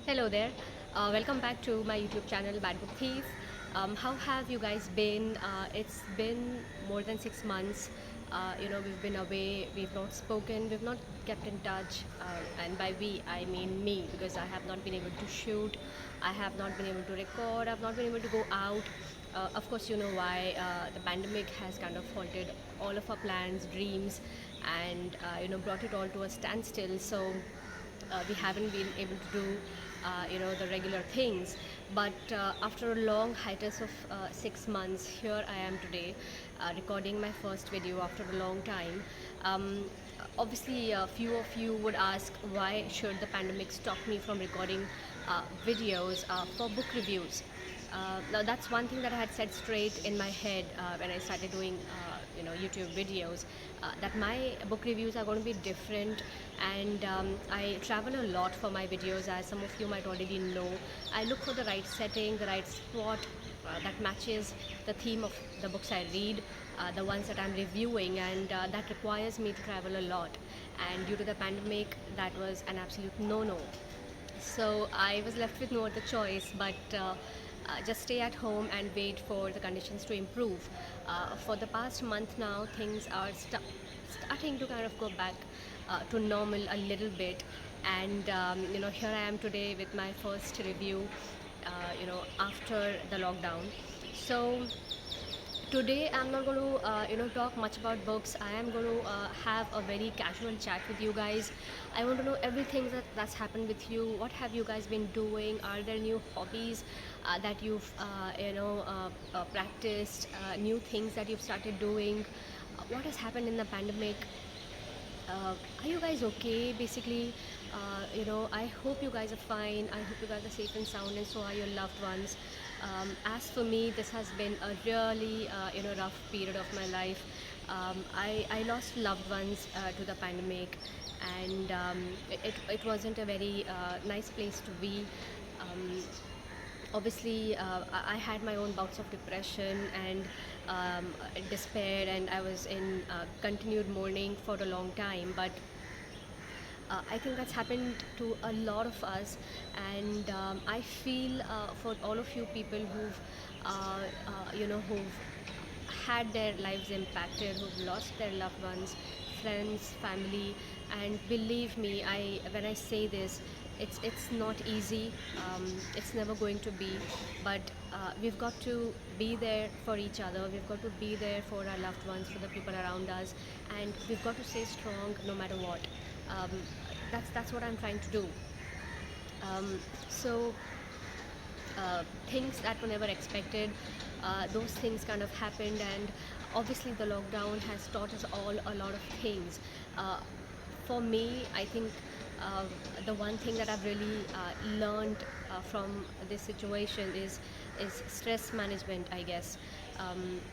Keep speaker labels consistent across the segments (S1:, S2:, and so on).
S1: Hello there. Welcome back to my YouTube channel, Bad Book Thief. How have you guys been? It's been more than 6 months. We've been away, we've not spoken, we've not kept in touch. And by we, I mean me, because I have not been able to shoot, I have not been able to record, I've not been able to go out. Of course, you know why. The pandemic has kind of halted all of our plans, dreams, and brought it all to a standstill. So we haven't been able to do the regular things, but after a long hiatus of 6 months, here I am today, recording my first video after a long time. Obviously, a few of you would ask, why should the pandemic stop me from recording videos for book reviews? Now that's one thing that I had set straight in my head when I started doing YouTube videos, that my book reviews are going to be different. And I travel a lot for my videos, as some of you might already know. I look for the right setting, the right spot that matches the theme of the books I read, the ones that I'm reviewing, and that requires me to travel a lot. And due to the pandemic, that was an absolute no-no. So I was left with no other choice but just stay at home and wait for the conditions to improve. For the past month now, things are starting to kind of go back to normal a little bit. And here I am today with my first review, after the lockdown. So today I'm not going to talk much about books. I am going to have a very casual chat with you guys. I want to know everything that's happened with you. What have you guys been doing? Are there new hobbies that you've practiced, new things that you've started doing? What has happened in the pandemic? Are you guys okay? Basically, I hope you guys are fine. I hope you guys are safe and sound, and so are your loved ones. As for me, this has been a really rough period of my life. I lost loved ones to the pandemic, and it wasn't a very nice place to be. Um, Obviously, I had my own bouts of depression and despair, and I was in continued mourning for a long time. But I think that's happened to a lot of us, and I feel for all of you people who've had their lives impacted, who've lost their loved ones, friends, family. And believe me, I when I say this, it's not easy. It's never going to be, but we've got to be there for each other. We've got to be there for our loved ones, for the people around us, and we've got to stay strong no matter what. um, that's what I'm trying to do. So things that were never expected, those things kind of happened. And obviously the lockdown has taught us all a lot of things. uh, for me, I think uh, the one thing that I've really learned from this situation is stress management, I guess.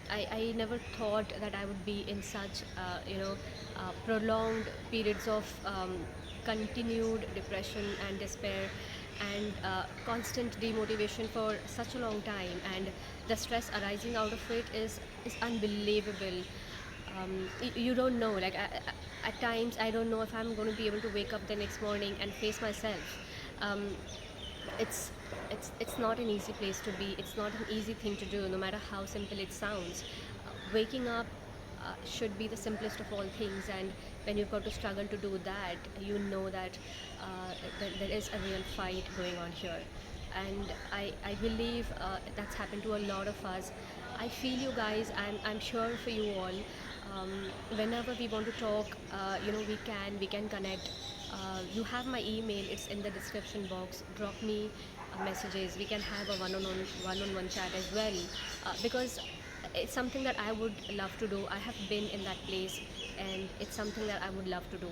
S1: I never thought that I would be in such prolonged periods of continued depression and despair, and constant demotivation for such a long time, and the stress arising out of it is unbelievable. You don't know, like at times I don't know if I'm going to be able to wake up the next morning and face myself. um, it's it's not an easy place to be. It's not an easy thing to do, no matter how simple it sounds. Waking up should be the simplest of all things, and when you've got to struggle to do that, you know that there is a real fight going on here. And I believe that's happened to a lot of us. I feel you guys. I'm sure for you all. Whenever we want to talk, we can connect. You have my email, it's in the description box. Drop me messages. We can have a one-on-one chat as well, because it's something that I would love to do. I have been in that place, and it's something that I would love to do.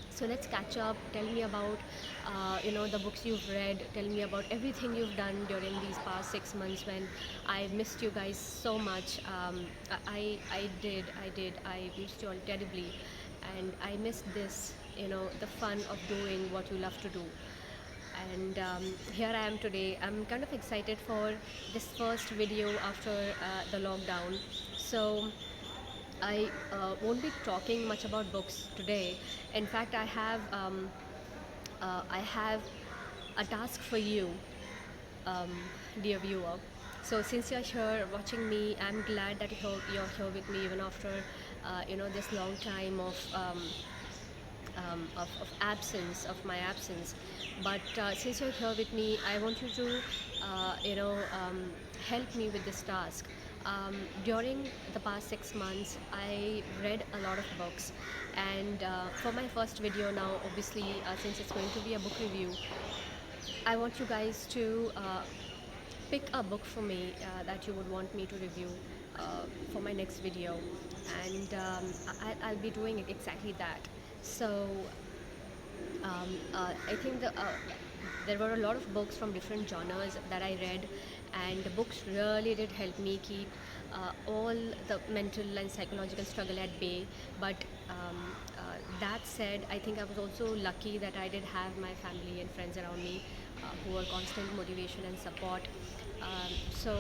S1: So let's catch up. Tell me about the books you've read. Tell me about everything you've done during these past 6 months, when I missed you guys so much. I missed you all terribly, and I missed this, the fun of doing what you love to do. And here I am today. I'm kind of excited for this first video after the lockdown. So I won't be talking much about books today. In fact, I have a task for you, um, dear viewer. So since you're here watching me, I'm glad that you're here with me even after this long time of absence, of my absence. But since you're here with me, I want you to, help me with this task. During the past 6 months, I read a lot of books, and for my first video now, obviously, since it's going to be a book review, I want you guys to pick a book for me that you would want me to review for my next video, and I'll be doing exactly that. So I think there were a lot of books from different genres that I read, and the books really did help me keep all the mental and psychological struggle at bay. But that said, I think I was also lucky that I did have my family and friends around me who were constant motivation and support. So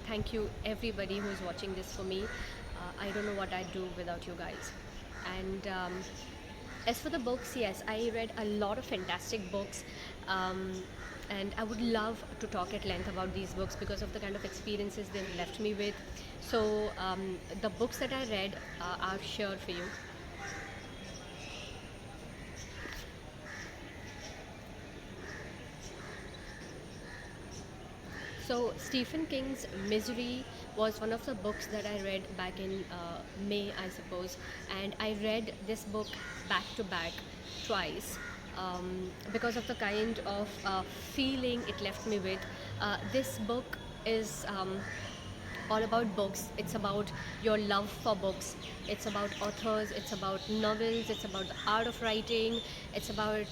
S1: thank you everybody who is watching this for me. I don't know what I'd do without you guys. And as for the books, yes, I read a lot of fantastic books, and I would love to talk at length about these books because of the kind of experiences they left me with. So the books that I read are shared for you. So Stephen King's Misery was one of the books that I read back in May, I suppose, and I read this book back to back twice because of the kind of feeling it left me with. This book is all about books. It's about your love for books. It's about authors. It's about novels. It's about the art of writing. It's about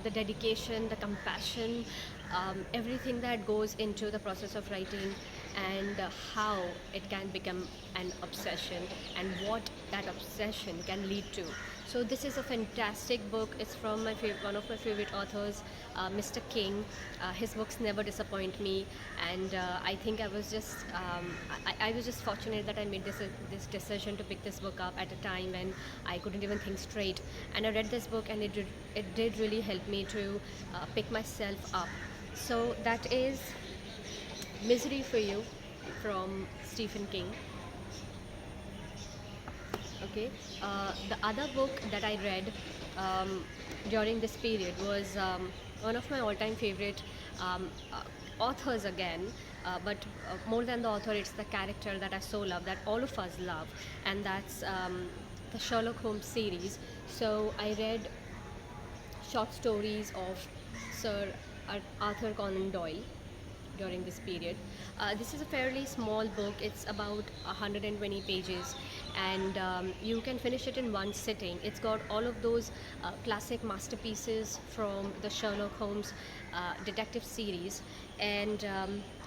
S1: the dedication, the compassion, everything that goes into the process of writing, and how it can become an obsession and what that obsession can lead to. So this is a fantastic book. It's from one of my favorite authors, Mr. King. His books never disappoint me, and I think I was just fortunate that I made this decision to pick this book up at a time when I couldn't even think straight. And I read this book, and it did really help me to pick myself up. So that is Misery for you from Stephen King. Okay, the other book that I read during this period was one of my all-time favorite authors again, but more than the author, it's the character that I so love, that all of us love, and that's the Sherlock Holmes series. So I read short stories of Sir Arthur Conan Doyle during this period. This is a fairly small book. It's about 120 pages, and you can finish it in one sitting. It's got all of those classic masterpieces from the Sherlock Holmes detective series, and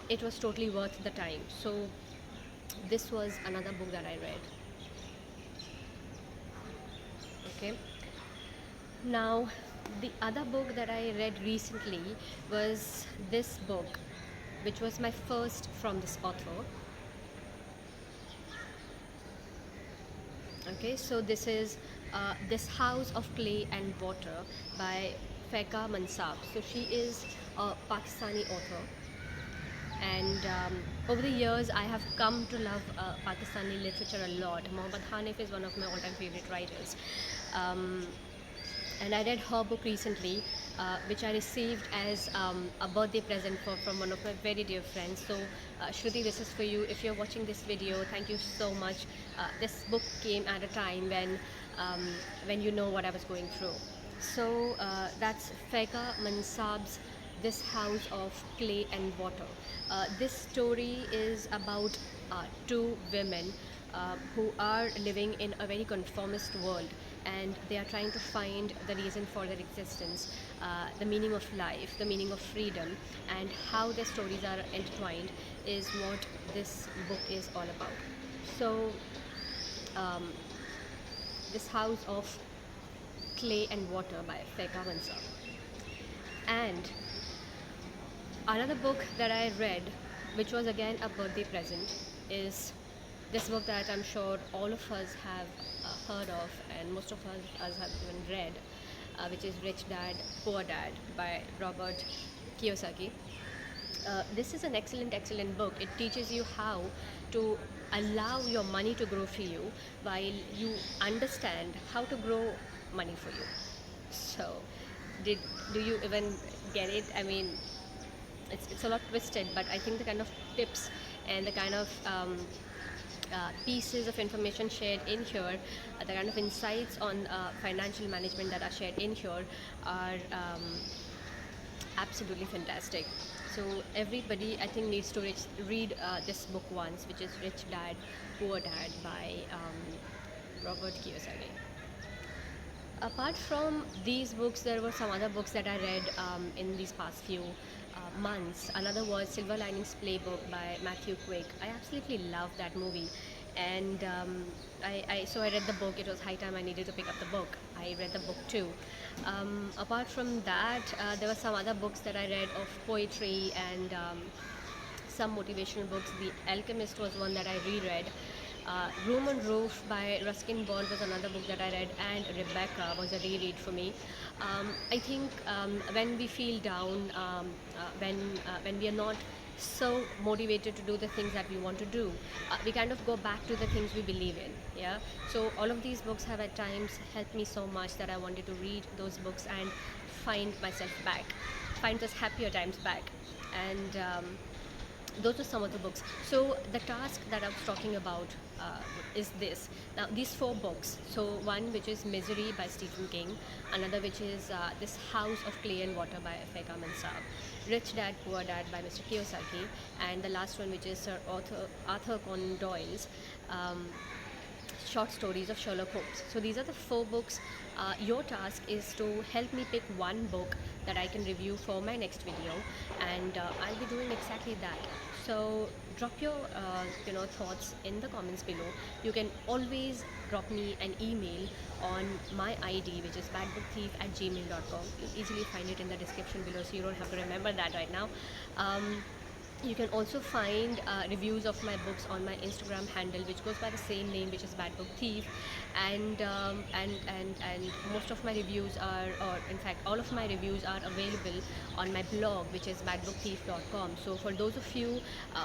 S1: it was totally worth the time. So this was another book that I read. Okay. Now, the other book that I read recently was this book, which was my first from this author. Okay, so this is This House of Clay and Water by Faiqa Mansab. So she is a Pakistani author, and over the years I have come to love Pakistani literature a lot. Mohammad Hanif is one of my all-time favorite writers. And I read her book recently, which I received as a birthday present from one of my very dear friends. So, Shruti, this is for you. If you're watching this video, thank you so much. This book came at a time when you know what I was going through. So that's Faiqa Mansab's This House of Clay and Water. This story is about two women who are living in a very conformist world, and they are trying to find the reason for their existence, the meaning of life, the meaning of freedom, and how their stories are intertwined is what this book is all about. So, This House of Clay and Water by Faiqa Mansab. And another book that I read, which was again a birthday present, is this book that I'm sure all of us have heard of, and most of us have even read, which is Rich Dad, Poor Dad by Robert Kiyosaki. This is an excellent book. It teaches you how to allow your money to grow for you while you understand how to grow money for you. So, did do you even get it? I mean, it's a lot twisted, but I think the kind of tips and the kind of pieces of information shared in here, the kind of insights on financial management that are shared in here are absolutely fantastic. So everybody, I think, needs to read this book once, which is Rich Dad Poor Dad by Robert Kiyosaki. Apart from these books, there were some other books that I read in these past few months. Another was Silver Linings Playbook by Matthew Quick. I absolutely love that movie, and I read the book. It was high time I needed to pick up the book. I read the book too. Apart from that, there were some other books that I read of poetry and some motivational books. The Alchemist was one that I reread. Room on Roof by Ruskin Bond was another book that I read, and Rebecca was a reread for me. I think when we feel down, when we are not so motivated to do the things that we want to do, we kind of go back to the things we believe in. Yeah. So all of these books have at times helped me so much that I wanted to read those books and find myself back, find those happier times back, and. Those are some of the books. So the task that I was talking about is this. Now these four books. So one which is Misery by Stephen King, another which is this House of Clay and Water by F.A. Saab, Rich Dad Poor Dad by Mr. Kiyosaki, and the last one which is Sir Arthur Conan Doyle's short stories of Sherlock Holmes. So these are the four books. Your task is to help me pick one book that I can review for my next video, and I'll be doing exactly that. So drop your thoughts in the comments below. You can always drop me an email on my ID, which is badbookthief@gmail.com. You'll easily find it in the description below, so you don't have to remember that right now. You can also find reviews of my books on my Instagram handle, which goes by the same name, which is Bad Book Thief, and most of my reviews are, or in fact, all of my reviews are available on my blog, which is badbookthief.com. So for those of you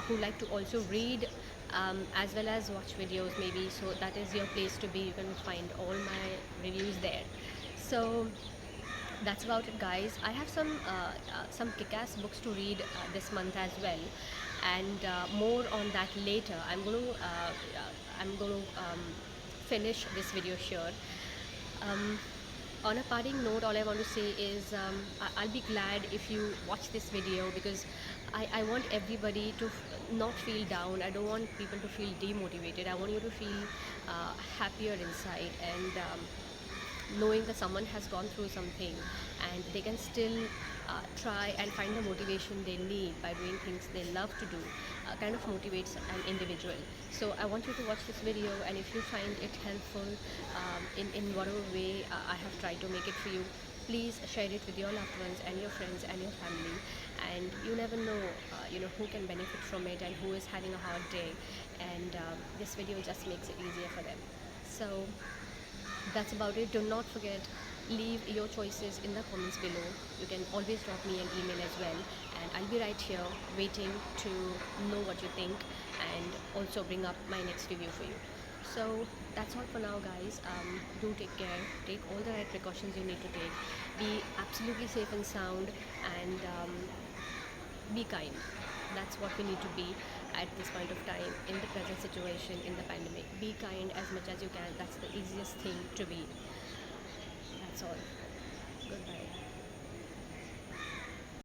S1: who like to also read as well as watch videos, maybe, so that is your place to be. You can find all my reviews there. So that's about it, guys. I have some kick-ass books to read this month as well, and more on that later. I'm going to finish this video here. On a parting note, all I want to say is I'll be glad if you watch this video, because I want everybody to not feel down. I don't want people to feel demotivated. I want you to feel happier inside, and knowing that someone has gone through something and they can still try and find the motivation they need by doing things they love to do, kind of motivates an individual. So I want you to watch this video, and if you find it helpful in whatever way I have tried to make it for you, please share it with your loved ones and your friends and your family. And you never know who can benefit from it and who is having a hard day, and this video just makes it easier for them. So that's about it. Do not forget, leave your choices in the comments below. You can always drop me an email as well, and I'll be right here waiting to know what you think and also bring up my next review for you. So that's all for now, guys. Do take care, take all the right precautions you need to take, be absolutely safe and sound, and be kind. That's what we need to be at this point of time in the present situation in the pandemic. Be kind as much as you can. That's the easiest thing to be. That's all. Goodbye.